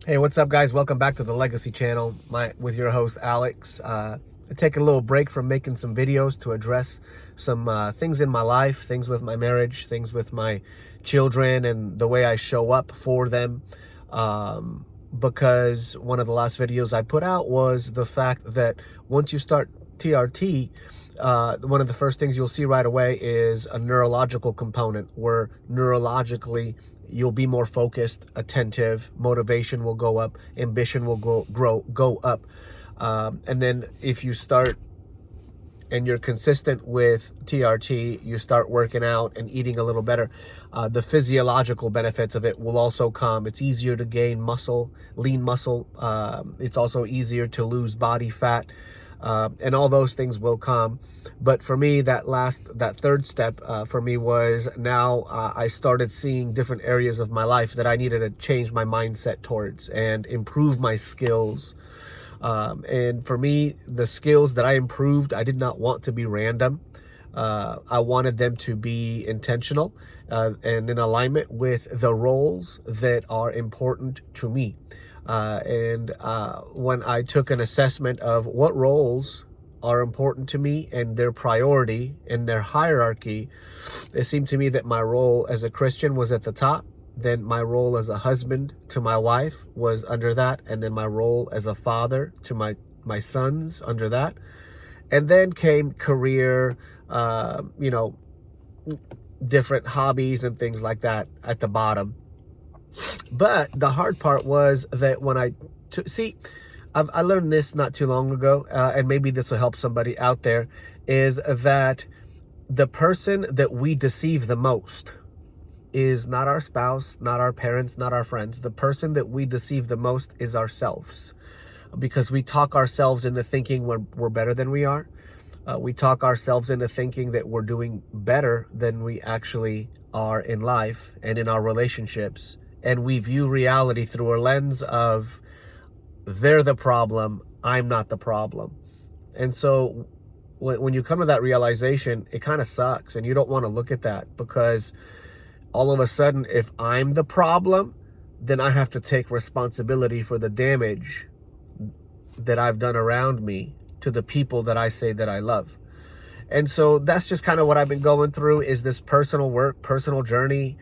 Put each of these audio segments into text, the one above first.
Hey, what's up, guys? Welcome back to the Legacy Channel with your host, Alex. I take a little break from making some videos to address some things in my life, things with my marriage, things with my children, and the way I show up for them. Because one of the last videos I put out was the fact that once you start TRT, one of the first things you'll see right away is a neurological component where neurologically you'll be more focused, attentive, motivation will go up, ambition will go up. And then if you start and you're consistent with TRT, you start working out and eating a little better, the physiological benefits of it will also come. It's easier to gain muscle, lean muscle. It's also easier to lose body fat. And all those things will come. But for me, that third step for me was now I started seeing different areas of my life that I needed to change my mindset towards and improve my skills. And for me, the skills that I improved, I did not want to be random. I wanted them to be intentional and in alignment with the roles that are important to me. When I took an assessment of what roles are important to me and their priority in their hierarchy, it seemed to me that my role as a Christian was at the top. Then my role as a husband to my wife was under that. And then my role as a father to my sons under that. And then came career, different hobbies and things like that at the bottom. But the hard part was that when I learned this not too long ago, and maybe this will help somebody out there, is that the person that we deceive the most is not our spouse, not our parents, not our friends. The person that we deceive the most is ourselves, because we talk ourselves into thinking we're better than we are. We talk ourselves into thinking that we're doing better than we actually are in life and in our relationships. And we view reality through a lens of they're the problem, I'm not the problem. And so when you come to that realization, it kind of sucks, and you don't want to look at that, because all of a sudden, if I'm the problem, then I have to take responsibility for the damage that I've done around me to the people that I say that I love. And so that's just kind of what I've been going through, is this personal work, personal journey,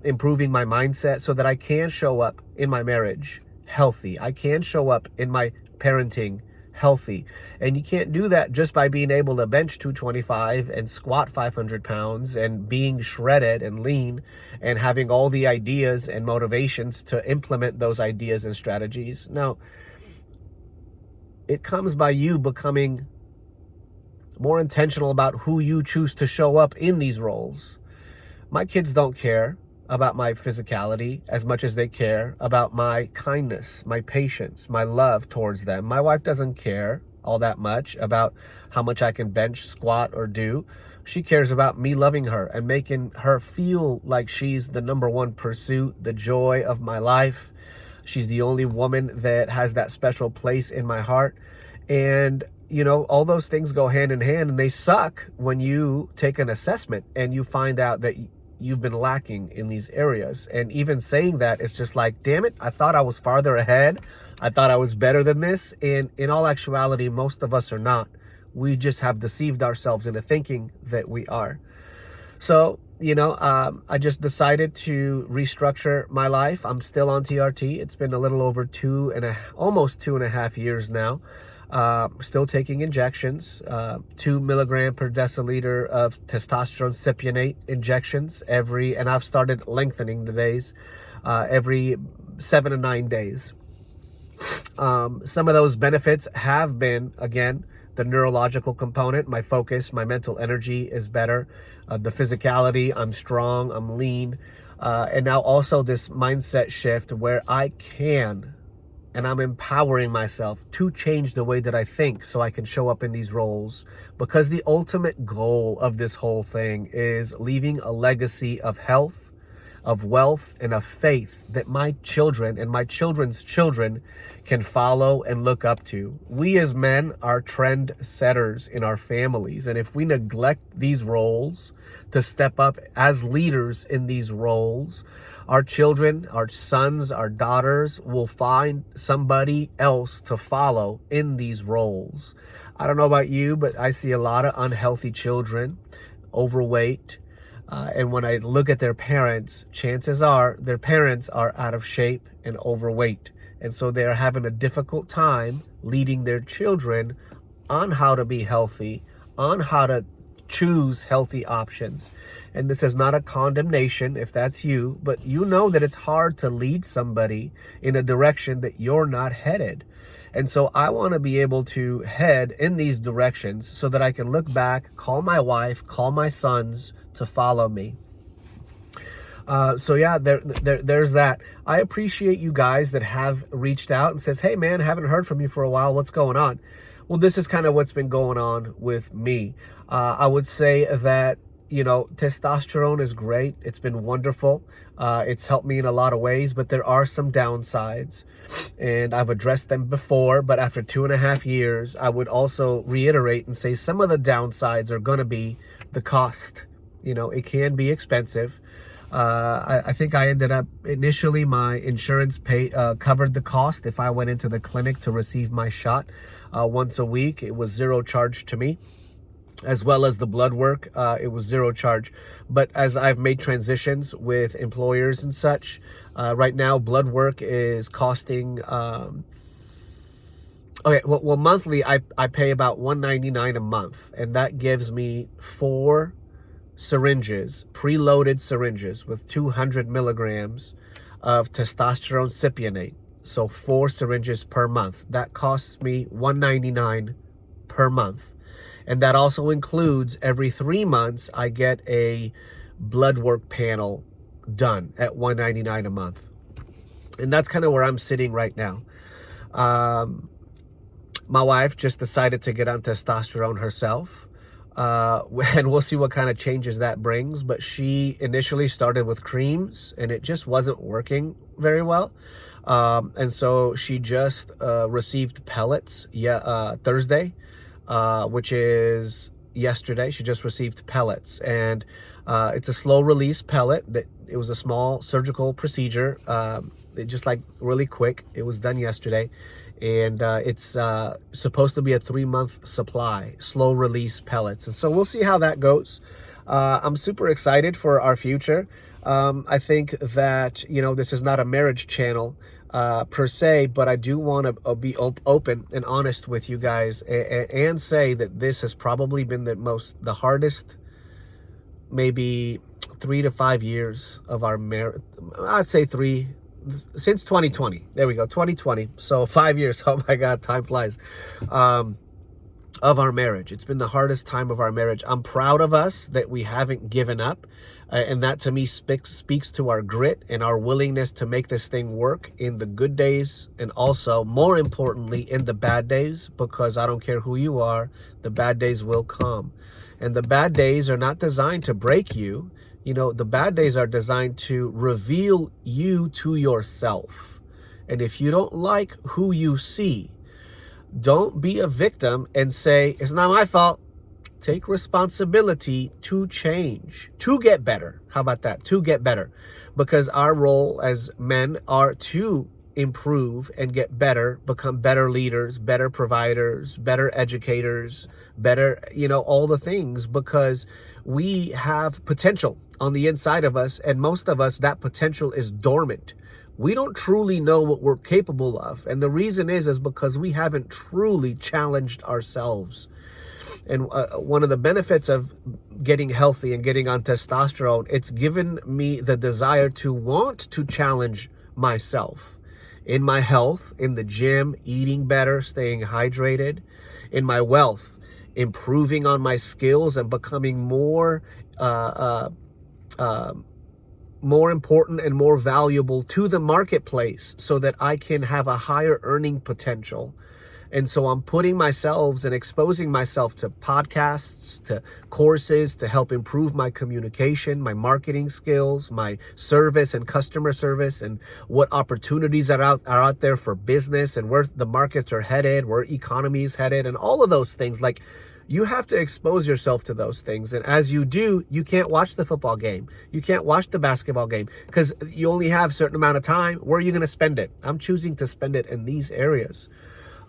improving my mindset so that I can show up in my marriage healthy. I can show up in my parenting healthy. And you can't do that just by being able to bench 225 and squat 500 pounds and being shredded and lean and having all the ideas and motivations to implement those ideas and strategies. Now, it comes by you becoming more intentional about who you choose to show up in these roles. My kids don't care about my physicality as much as they care about my kindness, my patience, my love towards them. My wife doesn't care all that much about how much I can bench, squat, or do. She cares about me loving her and making her feel like she's the number one pursuit, the joy of my life. She's the only woman that has that special place in my heart. And all those things go hand in hand, and they suck when you take an assessment and you find out that you've been lacking in these areas. And even saying that, it's just like, damn it, I thought I was farther ahead. I thought I was better than this. And in all actuality, most of us are not. We just have deceived ourselves into thinking that we are. So, I just decided to restructure my life. I'm still on TRT. It's been a little over almost 2.5 years now. Still taking injections, 2 milligram per deciliter of testosterone cypionate injections and I've started lengthening the days, every 7 to 9 days. Some of those benefits have been, again, the neurological component. My focus, my mental energy is better. The physicality, I'm strong, I'm lean. And now also this mindset shift where and I'm empowering myself to change the way that I think so I can show up in these roles, because the ultimate goal of this whole thing is leaving a legacy of health, of wealth, and of faith that my children and my children's children can follow and look up to. We as men are trend setters in our families, and if we neglect these roles to step up as leaders in these roles, Our children, our sons, our daughters will find somebody else to follow in these roles. I don't know about you, but I see a lot of unhealthy children, overweight. And when I look at their parents, chances are their parents are out of shape and overweight. And so they're having a difficult time leading their children on how to be healthy, on how to choose healthy options. And this is not a condemnation if that's you, but you know that it's hard to lead somebody in a direction that you're not headed. And so I want to be able to head in these directions so that I can look back, call my wife, call my sons to follow me. So yeah, there's that. I appreciate you guys that have reached out and says, hey man, haven't heard from you for a while. What's going on? Well, this is kind of what's been going on with me. I would say that, you know, testosterone is great. It's been wonderful. It's helped me in a lot of ways, but there are some downsides, and I've addressed them before. But after 2.5 years, I would also reiterate and say some of the downsides are going to be the cost. You know, it can be expensive. I think I ended up, initially my insurance covered the cost if I went into the clinic to receive my shot once a week. It was zero charge to me, as well as the blood work. It was zero charge. But as I've made transitions with employers and such, right now blood work is costing, well, monthly I pay about $199 a month, and that gives me 4 syringes, preloaded syringes with 200 milligrams of testosterone cypionate. So 4 syringes per month. That costs me $199 per month. And that also includes every 3 months I get a blood work panel done at $199 a month. And that's kind of where I'm sitting right now. My wife just decided to get on testosterone herself. And we'll see what kind of changes that brings. But she initially started with creams, and it just wasn't working very well. And so she just received pellets Thursday, which is yesterday. She just received pellets, and it's a slow release pellet. It was a small surgical procedure, just like really quick. It was done yesterday. And it's supposed to be a 3-month supply, slow release pellets. And so we'll see how that goes. I'm super excited for our future. I think that, you know, this is not a marriage channel per se, but I do want to be open and honest with you guys and say that this has probably been the hardest, maybe 3 to 5 years of our marriage. I'd say 3. Since 2020. There we go, 2020. So 5 years. Oh my God, time flies. Of our marriage. It's been the hardest time of our marriage. I'm proud of us that we haven't given up. And that to me speaks to our grit and our willingness to make this thing work in the good days, and also, more importantly, in the bad days, because I don't care who you are, the bad days will come. And the bad days are not designed to break you. You know, the bad days are designed to reveal you to yourself. And if you don't like who you see, don't be a victim and say, it's not my fault. Take responsibility to change, to get better. How about that? To get better. Because our role as men are to improve and get better, become better leaders, better providers, better educators, better, you know, all the things, because we have potential on the inside of us, and most of us, that potential is dormant. We don't truly know what we're capable of, and the reason is because we haven't truly challenged ourselves. And one of the benefits of getting healthy and getting on testosterone, it's given me the desire to want to challenge myself in my health, in the gym, eating better, staying hydrated, in my wealth, improving on my skills and becoming more important and more valuable to the marketplace, so that I can have a higher earning potential. And so I'm putting myself and exposing myself to podcasts, to courses, to help improve my communication, my marketing skills, my service and customer service, and what opportunities are out there for business, and where the markets are headed, where economy is headed, and all of those things. Like, You have to expose yourself to those things. And as you do, you can't watch the football game. You can't watch the basketball game because you only have a certain amount of time. Where are you going to spend it? I'm choosing to spend it in these areas.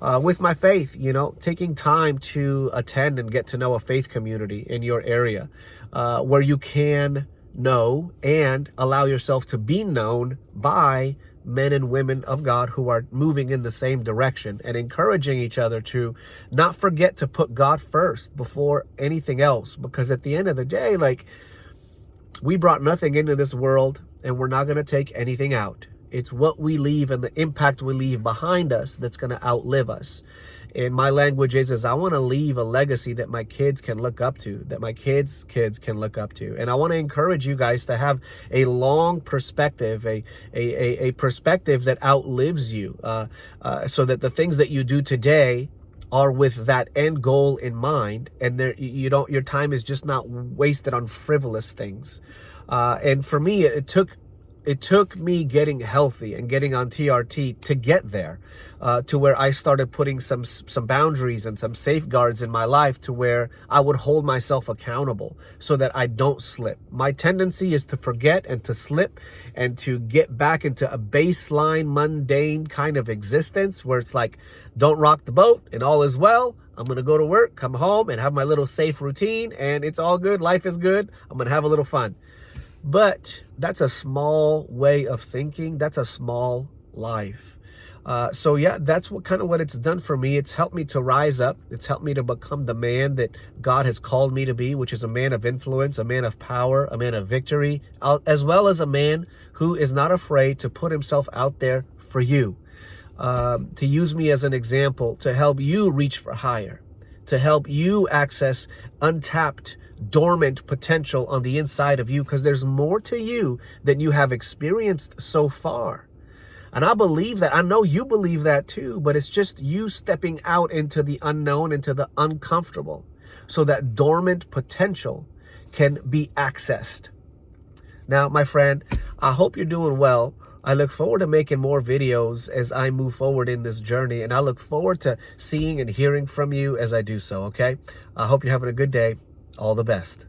With my faith, taking time to attend and get to know a faith community in your area where you can know and allow yourself to be known by men and women of God who are moving in the same direction, and encouraging each other to not forget to put God first before anything else. Because at the end of the day, like, we brought nothing into this world and we're not going to take anything out. It's what we leave and the impact we leave behind us that's going to outlive us. And my language is I want to leave a legacy that my kids can look up to, that my kids' kids can look up to. And I want to encourage you guys to have a long perspective, a perspective that outlives you, so that the things that you do today are with that end goal in mind, and your time is just not wasted on frivolous things. And for me, it took me getting healthy and getting on TRT to get there, to where I started putting some boundaries and some safeguards in my life to where I would hold myself accountable so that I don't slip. My tendency is to forget and to slip and to get back into a baseline, mundane kind of existence where it's like, don't rock the boat and all is well. I'm going to go to work, come home, and have my little safe routine, and it's all good. Life is good. I'm going to have a little fun. But that's a small way of thinking. That's a small life. So yeah, that's what it's done for me. It's helped me to rise up. It's helped me to become the man that God has called me to be, which is a man of influence, a man of power, a man of victory, as well as a man who is not afraid to put himself out there for you, to use me as an example, to help you reach for higher, to help you access untapped, dormant potential on the inside of you, because there's more to you than you have experienced so far. And I believe that. I know you believe that too, but it's just you stepping out into the unknown, into the uncomfortable, so that dormant potential can be accessed. Now, my friend, I hope you're doing well. I look forward to making more videos as I move forward in this journey, and I look forward to seeing and hearing from you as I do so, okay? I hope you're having a good day. All the best.